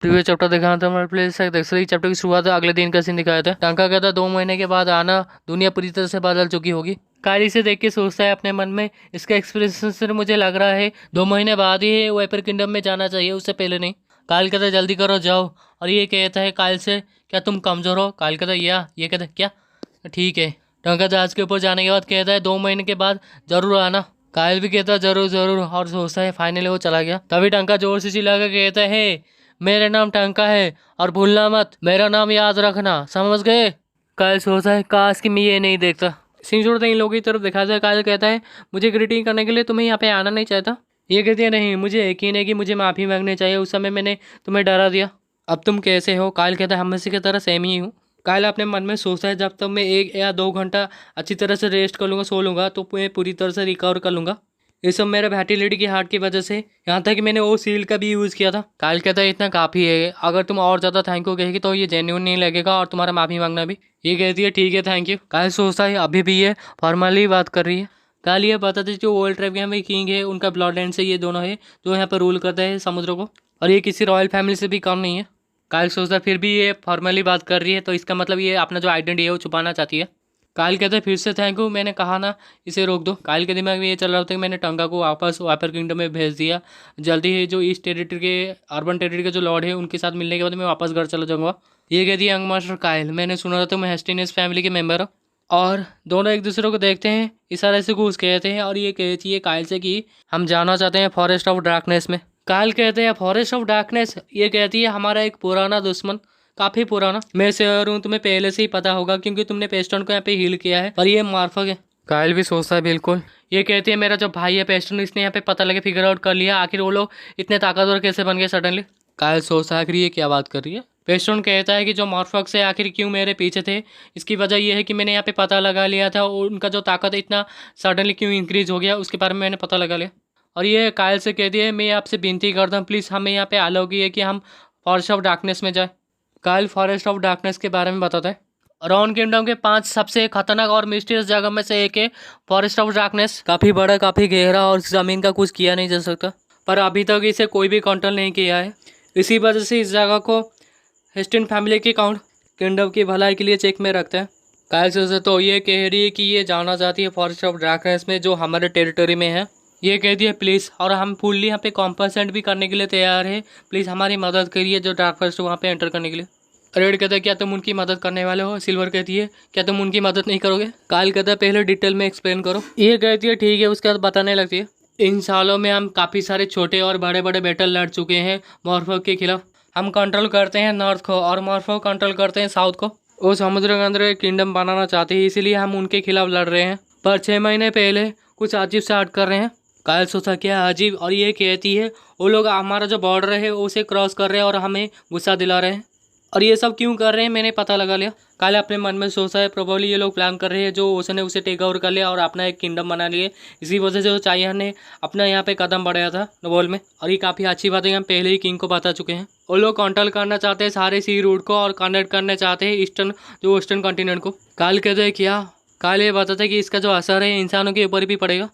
Previous chapter दिखाया था हमारे प्ले दूसरे चैप्टर की शुरुआत अगले दिन का सीन दिखाया था। टांका कहता 2 महीने के बाद आना, दुनिया पूरी तरह से बदल चुकी होगी। काली से देख के सोचता है अपने मन में, इसका एक्सप्रेशन से मुझे लग रहा है 2 महीने बाद ही वाइपर किंगडम में जाना चाहिए, उससे पहले नहीं। काल कहता जल्दी करो जाओ, और ये कहता है काल से क्या तुम कमजोर हो? काल कहता या, ये कहता क्या ठीक है। टंका जहाज के ऊपर जाने के बाद कहता है 2 महीने के बाद जरूर आना। कायल भी कहता है जरूर जरूर, और सोचता है फाइनली वो चला गया। तभी टंका जोर से चिल्ला कर कहता है मेरा नाम टंका है और भूलना मत, मेरा नाम याद रखना, समझ गए? कायल सोचता है काश कि मैं ये नहीं देखता। सीन छोड़ते इन लोगों की तरफ दिखाता है। कायल कहता है मुझे ग्रीटिंग करने के लिए तुम्हें यहाँ पे आना नहीं चाहता। ये कहती है नहीं, मुझे यकीन है कि मुझे माफ़ी मांगनी चाहिए, उस समय मैंने तुम्हें डरा दिया। अब तुम कैसे हो? कायल कहता है हमेशा की तरह सेम ही हूँ। कायल अपने मन में सोचता है जब तक मैं 1 या 2 घंटा अच्छी तरह से रेस्ट कर लूँगा, सो लूँगा, तो मैं पूरी तरह से रिकवर कर लूँगा। ये सब मेरे फैटिलिटी की हार्ट की वजह से, यहाँ तक कि मैंने वो सील का भी यूज़ किया था। कायल कहता है इतना काफ़ी है, अगर तुम और ज़्यादा थैंक यू कहेगी तो ये जेन्युइन नहीं लगेगा और तुम्हारा माफ़ी मांगना भी। ये कहती है ठीक है थैंक यू। कायल सोचता है अभी भी ये फॉर्मली बात कर रही है। कायल ये बताती है जो वर्ल्ड ट्राइब के यहाँ पे किंग है, उनका ब्लड लाइन से ये दोनों है जो यहाँ पर रूल करता है समुद्र को, और ये किसी रॉयल फैमिली से भी कम नहीं है। कायल सोचता है फिर भी ये फॉर्मली बात कर रही है तो इसका मतलब ये अपना जो आइडेंटिटी है वो छुपाना चाहती है। कायल कहते हैं फिर से थैंक यू, मैंने कहा ना इसे रोक दो। कायल के दिमाग में ये चल रहा होता है कि मैंने टंगा को वापस वाइपर किंगडम में भेज दिया, जल्दी ही जो ईस्ट टेरिटरी के अर्बन टेरिटरी के जो लॉर्ड है उनके साथ मिलने के बाद मैं वापस घर चला जाऊँगा। ये कहती है यंग मास्टर कायल, मैंने सुना था तुम हेस्टिनेस फैमिली के मेम्बर हो। और दोनों एक दूसरे को देखते हैं, इशारे से कुछ कहते हैं, और ये कहती है कायल से कि हम जाना चाहते हैं फॉरेस्ट ऑफ डार्कनेस में। कायल कहते हैं फॉरेस्ट ऑफ डार्कनेस? ये कहती है हमारा एक पुराना दुश्मन, काफ़ी पुराना। मैं श्योर हूँ तुम्हें पहले से ही पता होगा क्योंकि तुमने पेस्टन को यहाँ पे हील किया है, और ये मार्फक है। कायल भी सोचता है बिल्कुल। ये कहती है मेरा जो भाई है पेस्टन, इसने यहाँ पे पता लगे फिगर आउट कर लिया, आखिर वो लोग इतने ताकतवर कैसे बन गए सडनली। कायल सोचता है आखिर ये क्या बात कर रही है। पेस्टन कहता है कि जो मॉर्फॉक्स से आखिर क्यों मेरे पीछे थे, इसकी वजह यह है कि मैंने यहाँ पे पता लगा लिया था उनका जो ताकत इतना सडनली क्यों इंक्रीज हो गया, उसके बारे में मैंने पता लगा लिया। और ये कायल से कहती है मैं आपसे विनती करता हूँ प्लीज़ हमें यहाँ पे अलाउ की है कि हम फॉरेस्ट ऑफ डार्कनेस में जाए। कायल फॉरेस्ट ऑफ डार्कनेस के बारे में बताता है। राउंड किंगडम के 5 सबसे खतरनाक और मिस्टीरियस जगह में से एक है फॉरेस्ट ऑफ डार्कनेस। काफ़ी बड़ा, काफ़ी गहरा, और इस ज़मीन का कुछ किया नहीं जा सकता, पर अभी तक इसे कोई भी कंट्रोल नहीं किया है। इसी वजह से इस जगह को हेस्टिन फैमिली के काउंट किंगडम की भलाई के लिए चेक में रखते हैं। कायल से तो ये कह रही है कि ये जाना चाहती है फॉरेस्ट ऑफ डार्कनेस में जो हमारे टेरिटरी में है। ये कहती है प्लीज़, और हम फुल्ली यहाँ पे कॉम्पनसेंट भी करने के लिए तैयार है, प्लीज़ हमारी मदद करिए जो डार्क फॉरेस्ट वहाँ पे एंटर करने के लिए। रेड कहता है क्या तुम उनकी मदद करने वाले हो? सिल्वर कहती है क्या तुम उनकी मदद नहीं करोगे? कायल कहता है पहले डिटेल में एक्सप्लेन करो। ये कहती है ठीक है, उसके बाद बताने लगती है इन सालों में हम काफ़ी सारे छोटे और बड़े बड़े बैटल लड़ चुके हैं मॉर्फॉक के खिलाफ। हम कंट्रोल करते हैं नॉर्थ को और मॉर्फॉक कंट्रोल करते हैं साउथ को। वो समुद्र के अंदर एक किंगडम बनाना चाहते हैं, इसीलिए हम उनके खिलाफ लड़ रहे हैं, पर 6 महीने पहले कुछ अजीब से हट कर रहे हैं। कायल सोचा क्या अजीब, और ये कहती है वो लोग हमारा जो बॉर्डर है उसे क्रॉस कर रहे हैं और हमें गुस्सा दिला रहे हैं, और ये सब क्यों कर रहे हैं मैंने पता लगा लिया। कायल अपने मन में सोचा है प्रोबेबली ये लोग प्लान कर रहे हैं जो उसने उसे टेक ओवर कर लिया और अपना एक किंगडम बना लिए, इसी वजह से चाइना ने अपना यहाँ पे कदम बढ़ाया था नोबल में। और ये काफ़ी अच्छी बात है, हम पहले ही किंग को बता चुके हैं। वो लोग कंट्रोल करना चाहते हैं सारे सी रूट को और कनेक्ट करना चाहते हैं ईस्टर्न जो वेस्टर्न कॉन्टिनेंट को। कायल कहते हैं क्या? कायल ये बताते हैं कि इसका जो असर है इंसानों के ऊपर भी पड़ेगा।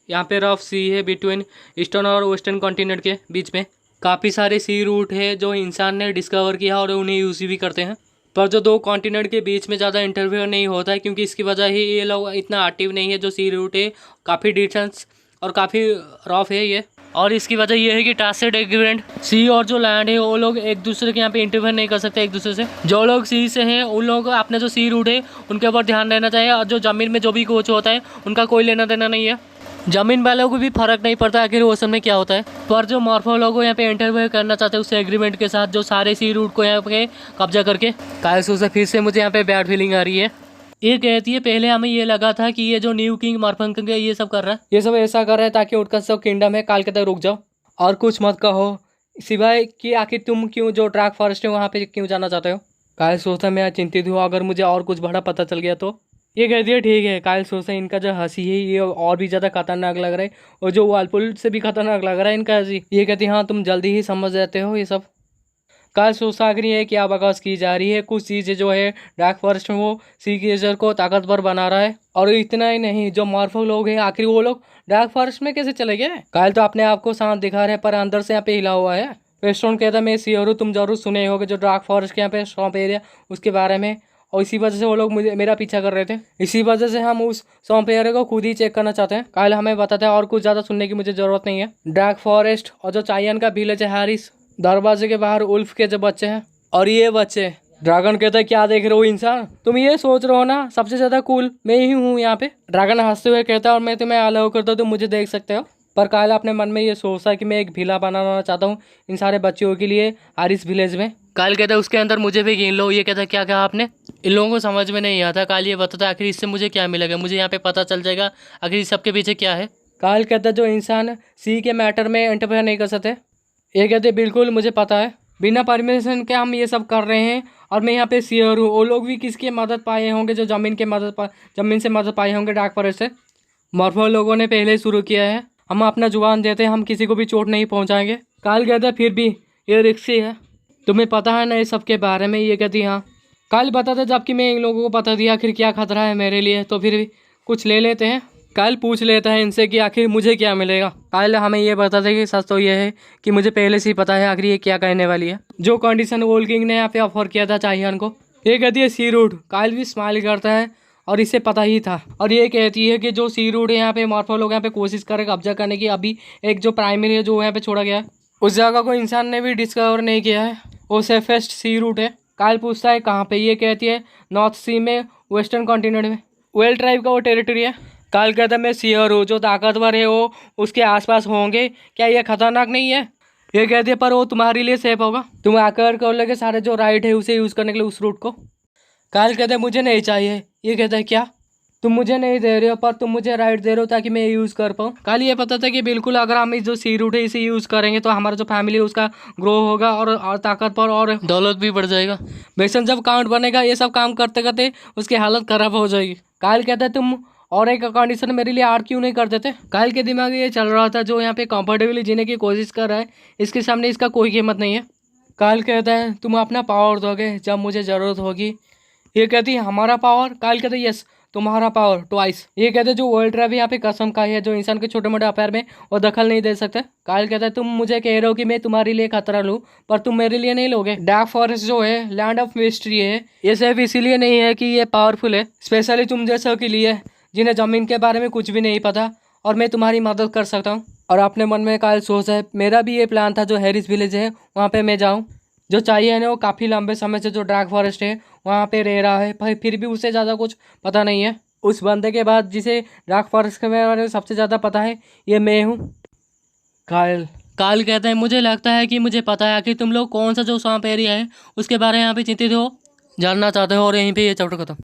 यहाँ पे रफ सी है बिटवीन ईस्टर्न और वेस्टर्न कॉन्टिनेंट के बीच में, काफ़ी सारे सी रूट है जो इंसान ने डिस्कवर किया और उन्हें यूज़ भी करते हैं, पर जो 2 कॉन्टिनेंट के बीच में ज़्यादा इंटरव्यू नहीं होता है क्योंकि इसकी वजह ही ये लोग इतना एक्टिव नहीं है। जो सी रूट है काफ़ी डिस्टेंस और काफ़ी रफ है ये, और इसकी वजह यह है कि टासेड एग्रीमेंट सी और जो लैंड है वो लोग एक दूसरे के यहाँ पे इंटरव्यू नहीं कर सकते एक दूसरे से। जो लोग सी से हैं उन लोगों को अपने जो सी रूट है उनके ऊपर ध्यान देना चाहिए, और जो ज़मीन में जो भी कुछ होता है उनका कोई लेना देना नहीं है। जमीन वालों को भी फर्क नहीं पड़ता आखिर वो सब में क्या होता है, पर जो मॉर्फो लोग यहाँ पे इंटरव्यू करना चाहते हैं उस एग्रीमेंट के साथ जो सारे सी रूट को यहाँ पे कब्जा करके। कायल से फिर से मुझे यहाँ पे बैड फीलिंग आ रही है। ये कहती है पहले हमें ये लगा था कि ये जो न्यू किंग मॉर्फंग ये सब कर रहा है, ये सब ऐसा कर रहा है ताकि उनका सब किंगडम है काल के तक रुक जाओ और कुछ मत कहो, सिवाय कि आखिर तुम क्यों जो डार्क फॉरेस्ट है वहाँ पे क्यों जाना चाहते हो। कायल सोचता मैं चिंतित हूँ अगर मुझे और कुछ बड़ा पता चल गया तो। ये कहती है ठीक है। कायल सोचता है इनका जो हंसी है ये और भी ज़्यादा खतरनाक लग रहा है, और जो वालपुल से भी खतरनाक लग रहा है इनका हंसी। ये कहती है हाँ तुम जल्दी ही समझ जाते हो ये सब। कायल सोचता आखिर है क्या बकवास की जा रही है, कुछ चीज़ें जो है डार्क फॉरेस्ट में वो सी क्रिएचर को ताकतवर बना रहा है, और इतना ही नहीं जो मॉर्फो लोग हैं आखिर वो लोग डार्क फॉरेस्ट में कैसे चले गए। कायल तो अपने आप को शांत दिखा रहे हैं पर अंदर से यहाँ पे हिला हुआ है। वेस्टर्न कहता है मैं श्योर हूँ, तुम जरूर सुने होगे जो डार्क फॉरेस्ट के यहाँ पे स्वamp एरिया उसके बारे में, और इसी वजह से वो लोग मेरा पीछा कर रहे थे। इसी वजह से हम उस स्वamp एरिया को खुद ही चेक करना चाहते हैं। कायल हमें बताता है और कुछ ज़्यादा सुनने की मुझे ज़रूरत नहीं है। डार्क फॉरेस्ट और जो चायन का विलेज है हैरिस, दरवाजे के बाहर उल्फ के जो बच्चे हैं और ये बच्चे। ड्रैगन कहता है क्या देख रहे हो इंसान, तुम ये सोच रहे हो ना सबसे ज़्यादा कूल मैं ही हूँ यहाँ पे। ड्रैगन हंसते हुए कहता है और मैं तुम्हें अलाउ करता हूँ, तुम मुझे देख सकते हो। पर कायल अपने मन में ये सोचता है कि मैं एक विला बनाना चाहता हूँ इन सारे बच्चों के लिए हैरिस विलेज में। कायल कहता है उसके अंदर मुझे भी गिन लो। ये कहता है क्या कहा आपने? इन लोगों को समझ में नहीं आता। कायल ये बताता है आखिर इससे मुझे क्या मिलेगा, मुझे यहाँ पे पता चल जाएगा आखिर इस सबके पीछे क्या है। कायल कहता है जो इंसान सी के मैटर में इंटरफेयर नहीं कर सकते। ये कहते बिल्कुल मुझे पता है, बिना परमिशन के हम ये सब कर रहे हैं और मैं यहाँ पे श्योर हूँ। वो लोग भी किसकी मदद पाए होंगे जो ज़मीन से मदद पाए होंगे डार्क फॉरेस्ट से। मॉर्फो लोगों ने पहले ही शुरू किया है, हम अपना जुबान देते हैं हम किसी को भी चोट नहीं पहुँचाएंगे। काल कहता है फिर भी ये रिस्की है, तुम्हें पता है ना इस सब के बारे में। ये कहती हाँ। काल बताता जबकि मैं इन लोगों को बता दिया आखिर क्या खतरा है मेरे लिए, तो फिर भी कुछ ले लेते हैं। कायल पूछ लेता है इनसे कि आखिर मुझे क्या मिलेगा। कायल हमें ये बताता है कि सच तो ये है कि मुझे पहले से ही पता है आखिर ये क्या कहने वाली है। जो कंडीशन वोल्ड किंग ने यहाँ पे ऑफर किया था चाहियन को। ये कहती है सी रूट। कायल भी स्माइल करता है और इसे पता ही था। और ये कहती है कि जो सी रूट है यहाँ पे मॉर्फो लोग यहाँ पे कोशिश कर कब्जा करने की, अभी एक जो प्राइमरी है जो यहाँ पे छोड़ा गया है उस जगह को इंसान ने भी डिस्कवर नहीं किया है, वो सेफेस्ट सी रूट है। कायल पूछता है कहाँ पे? ये कहती है नॉर्थ सी में, वेस्टर्न कॉन्टिनेंट में, वेल ट्राइब का वो टेरिटरी है। कायल कहता है मैं श्योर हूँ जो ताकतवर है वो उसके आसपास होंगे, क्या ये खतरनाक नहीं है? ये कहती है पर वो तुम्हारे लिए सेफ होगा, तुम आकर कर लोगे सारे जो राइट है उसे यूज़ करने के लिए उस रूट को। कायल कहता है मुझे नहीं चाहिए। ये कहता है क्या तुम मुझे नहीं दे रहे हो पर तुम मुझे राइट दे रहे हो ताकि मैं यूज़ कर पाऊँ। कायल ये पता था कि बिल्कुल अगर हम इस जो सी रूट है इसे यूज़ करेंगे तो हमारा जो फैमिली है उसका ग्रो होगा और ताकतवर और दौलत भी बढ़ जाएगा। बेसन जब काउंट बनेगा ये सब काम करते करते उसकी हालत ख़राब हो जाएगी। कायल कहता है तुम और एक कंडीशन मेरे लिए आर क्यों नहीं कर देते? कायल के दिमाग में ये चल रहा था जो यहाँ पे कंफर्टेबली जीने की कोशिश कर रहा है इसके सामने इसका कोई कीमत नहीं है। कायल कहता है तुम अपना पावर दोगे जब मुझे ज़रूरत होगी। ये कहती है हमारा पावर? कायल कहते यस तुम्हारा पावर ट्वाइस। ये कहते जो वर्ल्ड ट्राइब यहाँ पे कसम खाई है जो इंसान के छोटे मोटे अफेयर में वो दखल नहीं दे सकते। कायल कहता है तुम मुझे कह रहे हो कि मैं तुम्हारे लिए खतरा लूँ पर तुम मेरे लिए नहीं लोगे। डार्क फॉरेस्ट जो है लैंड ऑफ मिस्ट्री है, ये सिर्फ इसीलिए नहीं है कि ये पावरफुल है, स्पेशली तुम जैसों के लिए जिन्हें ज़मीन के बारे में कुछ भी नहीं पता, और मैं तुम्हारी मदद कर सकता हूँ। और अपने मन में कायल सोच है मेरा भी ये प्लान था जो हैरिस विलेज है वहाँ पे मैं जाऊँ। जो चाहिए ना वो काफ़ी लंबे समय से जो डार्क फॉरेस्ट है वहाँ पे रह रहा है पर फिर भी उसे ज़्यादा कुछ पता नहीं है। उस बंदे के बाद जिसे डार्क फॉरेस्ट के बारे में सबसे ज़्यादा पता है ये मैं हूँ। कायल कहते हैं मुझे लगता है कि मुझे पता है कि तुम लोग कौन सा जो स्वाम्प एरिया है उसके बारे में यहाँ पे चिंतित हो, जानना चाहते हो। और यहीं पे ये चैप्टर खत्म।